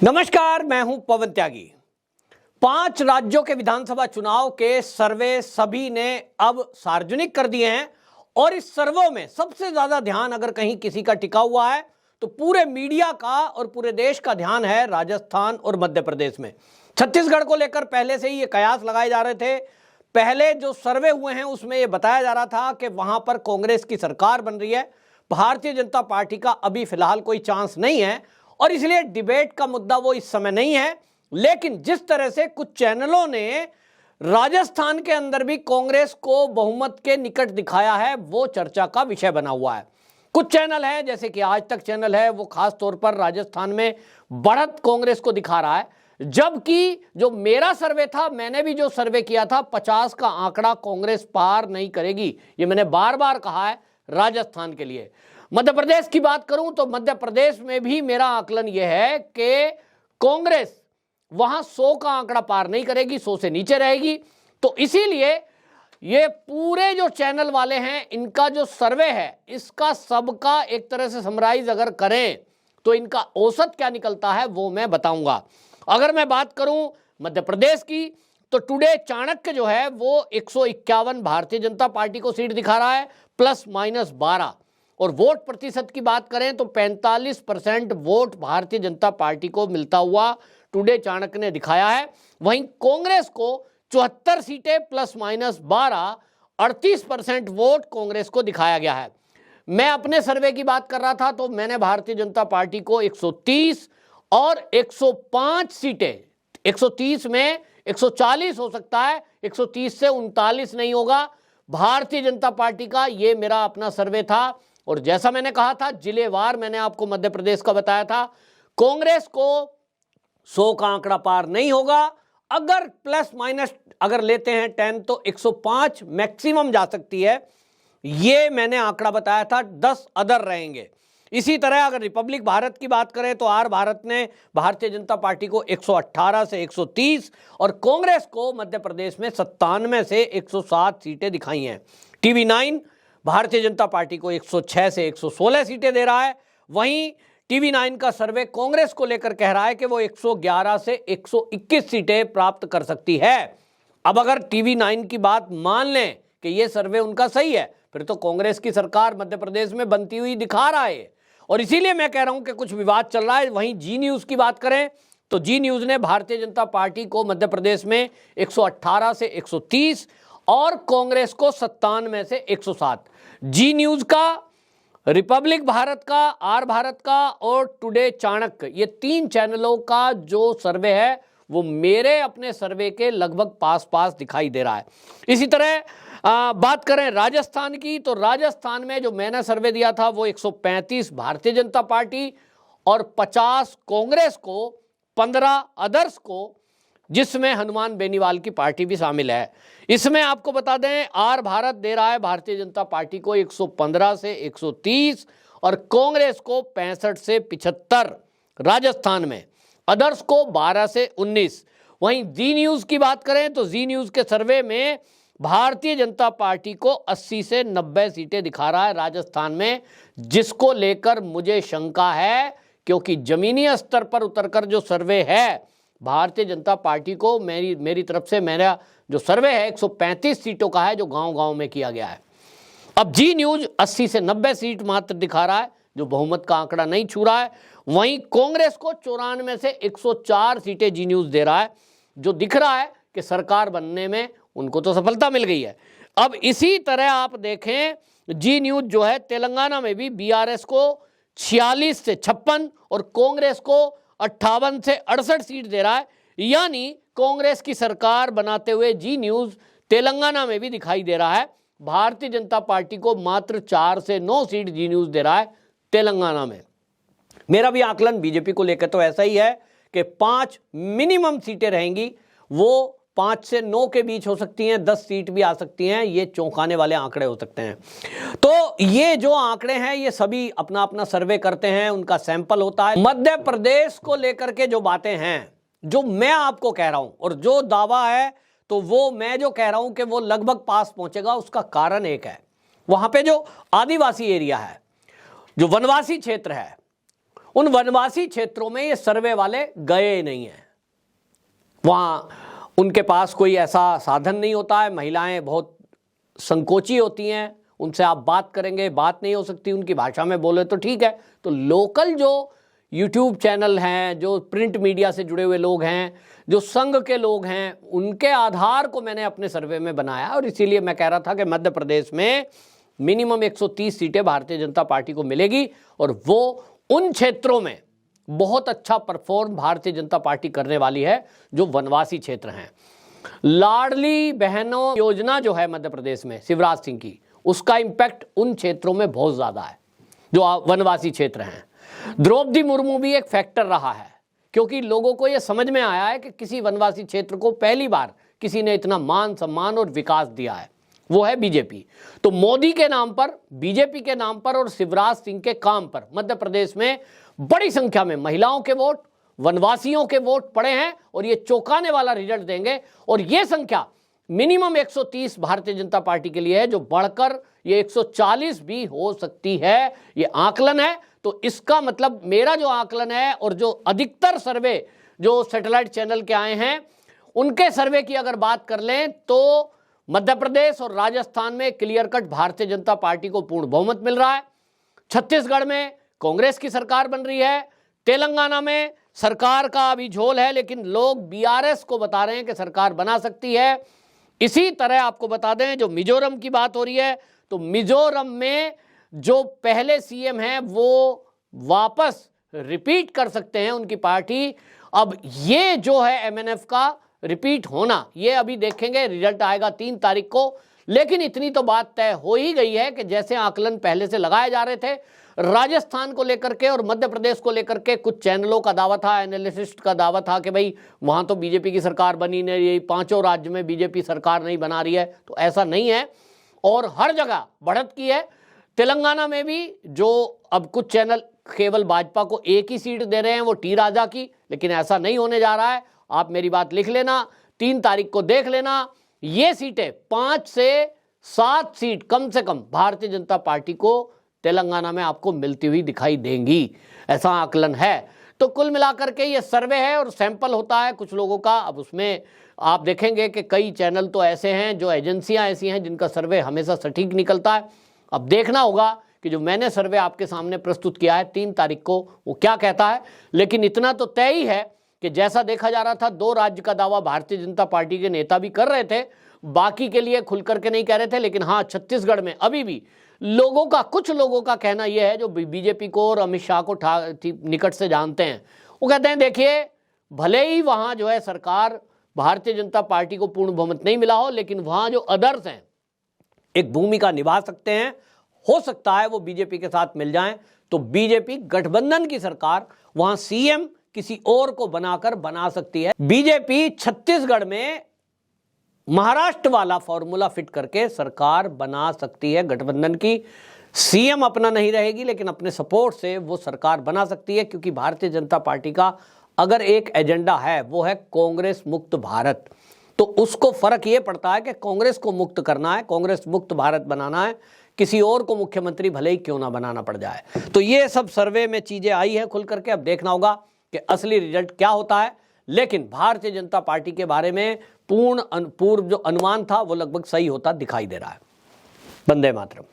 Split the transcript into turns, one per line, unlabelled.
नमस्कार, मैं हूं पवन त्यागी। 5 राज्यों के विधानसभा चुनाव के सर्वे सभी ने अब सार्वजनिक कर दिए हैं और इस सर्वे में सबसे ज्यादा ध्यान अगर कहीं किसी का टिका हुआ है तो पूरे मीडिया का और पूरे देश का ध्यान है राजस्थान और मध्य प्रदेश में। छत्तीसगढ़ को लेकर पहले से ही ये कयास लगाए जा रहे थे। पहले जो सर्वे हुए हैं उसमें यह बताया जा रहा था कि वहां पर कांग्रेस की सरकार बन रही है, भारतीय जनता पार्टी का अभी फिलहाल कोई चांस नहीं है और इसलिए डिबेट का मुद्दा वो इस समय नहीं है। लेकिन जिस तरह से कुछ चैनलों ने राजस्थान के अंदर भी कांग्रेस को बहुमत के निकट दिखाया है वो चर्चा का विषय बना हुआ है। कुछ चैनल है जैसे कि आज तक चैनल है, वो खास तौर पर राजस्थान में बढ़त कांग्रेस को दिखा रहा है, जबकि जो मेरा सर्वे था, मैंने भी जो सर्वे किया था, 50 का आंकड़ा कांग्रेस पार नहीं करेगी। ये मैंने बार बार कहा है राजस्थान के लिए। मध्य प्रदेश की बात करूं तो मध्य प्रदेश में भी मेरा आकलन यह है कि कांग्रेस वहां 100 का आंकड़ा पार नहीं करेगी, 100 से नीचे रहेगी। तो इसीलिए ये पूरे जो चैनल वाले हैं इनका जो सर्वे है इसका सबका एक तरह से समराइज अगर करें तो इनका औसत क्या निकलता है वो मैं बताऊंगा। अगर मैं बात करूं मध्य प्रदेश की तो टुडे चाणक्य जो है वो 151 भारतीय जनता पार्टी को सीट दिखा रहा है ±12, और वोट प्रतिशत की बात करें तो 45% वोट भारतीय जनता पार्टी को मिलता हुआ टुडे चाणक्य ने दिखाया है। वहीं कांग्रेस को 74 सीटें ±12, 38% वोट कांग्रेस को दिखाया गया है। मैं अपने सर्वे की बात कर रहा था तो मैंने भारतीय जनता पार्टी को 130 और 105 सीटें, 130 में 140 हो सकता है, 130 से 39 नहीं होगा भारतीय जनता पार्टी का। ये मेरा अपना सर्वे था और जैसा मैंने कहा था जिलेवार मैंने आपको मध्य प्रदेश का बताया था, कांग्रेस को 100 का आंकड़ा पार नहीं होगा। अगर प्लस माइनस अगर लेते हैं 10 तो 105 मैक्सिमम जा सकती है, ये मैंने आंकड़ा बताया था। 10 अदर रहेंगे। इसी तरह अगर रिपब्लिक भारत की बात करें तो आर भारत ने भारतीय जनता पार्टी को 118 से 130 और कांग्रेस को मध्य प्रदेश में 97 से 107 सीटें दिखाई हैं। टीवी 9 भारतीय जनता पार्टी को 106 से 116 सीटें दे रहा है। वहीं टीवी 9 का सर्वे कांग्रेस को लेकर कह रहा है कि वो 111 से 121 सीटें प्राप्त कर सकती है। अब अगर टीवी 9 की बात मान लें कि ये सर्वे उनका सही है, फिर तो कांग्रेस की सरकार मध्य प्रदेश में बनती हुई दिखा रहा है और इसीलिए मैं कह रहा हूं कि कुछ विवाद चल रहा है। वहीं जी न्यूज की बात करें तो जी न्यूज ने भारतीय जनता पार्टी को मध्य प्रदेश में 118 से 130 और कांग्रेस को 97 से 107। जी न्यूज का, रिपब्लिक भारत का, आर भारत का और टुडे चाणक्य, ये 3 चैनलों का जो सर्वे है वो मेरे अपने सर्वे के लगभग पास दिखाई दे रहा है। इसी तरह बात करें राजस्थान की तो राजस्थान में जो मैंने सर्वे दिया था वो 135 भारतीय जनता पार्टी और 50 कांग्रेस को, 15 अदर्स को, जिसमें हनुमान बेनीवाल की पार्टी भी शामिल है। इसमें आपको बता दें आर भारत दे रहा है भारतीय जनता पार्टी को 115 से 130 और कांग्रेस को 65 से 75 राजस्थान में, अदर्स को 12 से 19। वहीं जी न्यूज की बात करें तो जी न्यूज के सर्वे में भारतीय जनता पार्टी को 80 से 90 सीटें दिखा रहा है राजस्थान में, जिसको लेकर मुझे शंका है क्योंकि जमीनी स्तर पर उतरकर जो सर्वे है भारतीय जनता पार्टी को मेरी तरफ से मेरा जो सर्वे है 135 सीटों का है जो गांव-गांव में किया गया है। अब जी न्यूज 80 से 90 सीट मात्र दिखा रहा है जो बहुमत का आंकड़ा नहीं छू रहा है। वहीं कांग्रेस को 94 से 104 सीटें जी न्यूज दे रहा है, जो दिख रहा है कि सरकार बनने में उनको तो सफलता मिल गई है। अब इसी तरह आप देखें जी न्यूज जो है तेलंगाना में भी बीआरएस को 46 से 56 और कांग्रेस को 58 से 68 सीट दे रहा है। यानी कांग्रेस की सरकार बनाते हुए जी न्यूज तेलंगाना में भी दिखाई दे रहा है। भारतीय जनता पार्टी को मात्र 4 से 9 सीट जी न्यूज दे रहा है तेलंगाना में। मेरा भी आकलन बीजेपी को लेकर तो ऐसा ही है कि 5 मिनिमम सीटें रहेंगी, वो 5 से 9 के बीच हो सकती हैं, 10 सीट भी आ सकती हैं। ये चौंकाने वाले आंकड़े हो सकते हैं। तो ये जो आंकड़े हैं ये सभी अपना अपना सर्वे करते हैं, उनका सैंपल होता है। मध्य प्रदेश को लेकर के जो बातें हैं, जो मैं आपको कह रहा हूं और जो दावा है तो वो मैं जो कह रहा हूं कि वो लगभग पास पहुंचेगा, उसका कारण एक है, वहां पे जो आदिवासी एरिया है, जो वनवासी क्षेत्र है, उन वनवासी क्षेत्रों में ये सर्वे वाले गए नहीं हैं। वहां उनके पास कोई ऐसा साधन नहीं होता है, महिलाएं बहुत संकोची होती हैं, उनसे आप बात करेंगे बात नहीं हो सकती, उनकी भाषा में बोले तो ठीक है। तो लोकल जो यूट्यूब चैनल हैं, जो प्रिंट मीडिया से जुड़े हुए लोग हैं, जो संघ के लोग हैं, उनके आधार को मैंने अपने सर्वे में बनाया और इसीलिए मैं कह रहा था कि मध्य प्रदेश में मिनिमम 130 सीटें भारतीय जनता पार्टी को मिलेगी और वो उन क्षेत्रों में बहुत अच्छा परफॉर्म भारतीय जनता पार्टी करने वाली है जो वनवासी क्षेत्र हैं। लाडली बहनों योजना जो है मध्य प्रदेश में शिवराज सिंह की, उसका इंपैक्ट उन क्षेत्रों में बहुत ज्यादा है जो वनवासी क्षेत्र हैं। द्रौपदी मुर्मू भी एक फैक्टर रहा है क्योंकि लोगों को यह समझ में आया है कि किसी वनवासी क्षेत्र को पहली बार किसी ने इतना मान सम्मान और विकास दिया है, वो है बीजेपी। तो मोदी के नाम पर, बीजेपी के नाम पर और शिवराज सिंह के काम पर मध्य प्रदेश में बड़ी संख्या में महिलाओं के वोट, वनवासियों के वोट पड़े हैं और ये चौंकाने वाला रिजल्ट देंगे। और ये संख्या मिनिमम 130 भारतीय जनता पार्टी के लिए है, जो बढ़कर ये 140 भी हो सकती है, ये आकलन है। तो इसका मतलब मेरा जो आकलन है और जो अधिकतर सर्वे जो सैटेलाइट चैनल के आए हैं उनके सर्वे की अगर बात कर लें तो मध्य प्रदेश और राजस्थान में clear cut Bharatiya Janata party को पूर्ण बहुमत मिल रहा है। छत्तीसगढ़ में कांग्रेस की सरकार बन रही है। तेलंगाना में सरकार का अभी झोल है, लेकिन लोग बीआरएस को बता रहे हैं कि सरकार बना सकती है। इसी तरह आपको बता दें, जो मिजोरम की बात हो रही है, तो मिजोरम में जो पहले सीएम हैं वो वापस रिपीट कर सकते हैं उनकी पार्टी। अब ये जो है एमएनएफ का रिपीट होना, ये अभी देखेंगे, रिजल्ट आएगा 3 तारीख को। लेकिन इतनी तो बात तय हो ही गई है कि जैसे आकलन पहले से लगाए जा रहे थे, राजस्थान को लेकर के और मध्य प्रदेश को लेकर के कुछ चैनलों का दावा था, एनालिसिस्ट का दावा था कि भाई वहां तो बीजेपी की सरकार बनी नहीं, यही 5 राज्य में बीजेपी सरकार नहीं बना रही है। तो ऐसा नहीं है और हर जगह बढ़त की है। तेलंगाना में भी जो अब कुछ चैनल केवल भाजपा को एक ही सीट दे रहे हैं, वो टी राजा की, लेकिन ऐसा नहीं होने जा रहा है। आप मेरी बात लिख लेना, 3 तारीख को देख लेना, ये सीटें 5 से 7 सीट कम से कम भारतीय जनता पार्टी को तेलंगाना में आपको मिलती हुई दिखाई देंगी, ऐसा आकलन है। तो कुल मिलाकर के ये सर्वे है और सैंपल होता है कुछ लोगों का। अब उसमें आप देखेंगे कि कई चैनल तो ऐसे हैं, जो एजेंसियां ऐसी हैं जिनका सर्वे हमेशा सटीक निकलता है। अब देखना होगा कि जो मैंने सर्वे आपके सामने प्रस्तुत किया है 3 तारीख को, वो क्या कहता है। लेकिन इतना तो तय ही है कि जैसा देखा जा रहा था, 2 राज्य का दावा भारतीय जनता पार्टी के नेता भी कर रहे थे, बाकी के लिए खुल करके नहीं कह रहे थे। लेकिन हाँ, छत्तीसगढ़ में अभी भी लोगों का, कुछ लोगों का कहना यह है जो बीजेपी को और अमित शाह को निकट से जानते हैं, वो कहते हैं देखिए, भले ही वहां जो है सरकार भारतीय जनता पार्टी को पूर्ण बहुमत नहीं मिला हो, लेकिन वहां जो अदर्स हैं एक भूमिका निभा सकते हैं। हो सकता है वो बीजेपी के साथ मिल जाएं, तो बीजेपी गठबंधन की सरकार वहां सीएम किसी और को बनाकर बना सकती है। बीजेपी छत्तीसगढ़ में महाराष्ट्र वाला फॉर्मूला फिट करके सरकार बना सकती है गठबंधन की। सीएम अपना नहीं रहेगी, लेकिन अपने सपोर्ट से वो सरकार बना सकती है, क्योंकि भारतीय जनता पार्टी का अगर एक एजेंडा है वो है कांग्रेस मुक्त भारत। तो उसको फर्क ये पड़ता है कि कांग्रेस को मुक्त करना है, कांग्रेस मुक्त भारत बनाना है, किसी और को मुख्यमंत्री भले ही क्यों ना बनाना पड़ जाए। तो ये सब सर्वे में चीजें आई है खुल करके। अब देखना होगा कि असली रिजल्ट क्या होता है। लेकिन भारतीय जनता पार्टी के बारे में पूर्व जो अनुमान था वो लगभग सही होता दिखाई दे रहा है। वंदे मातरम।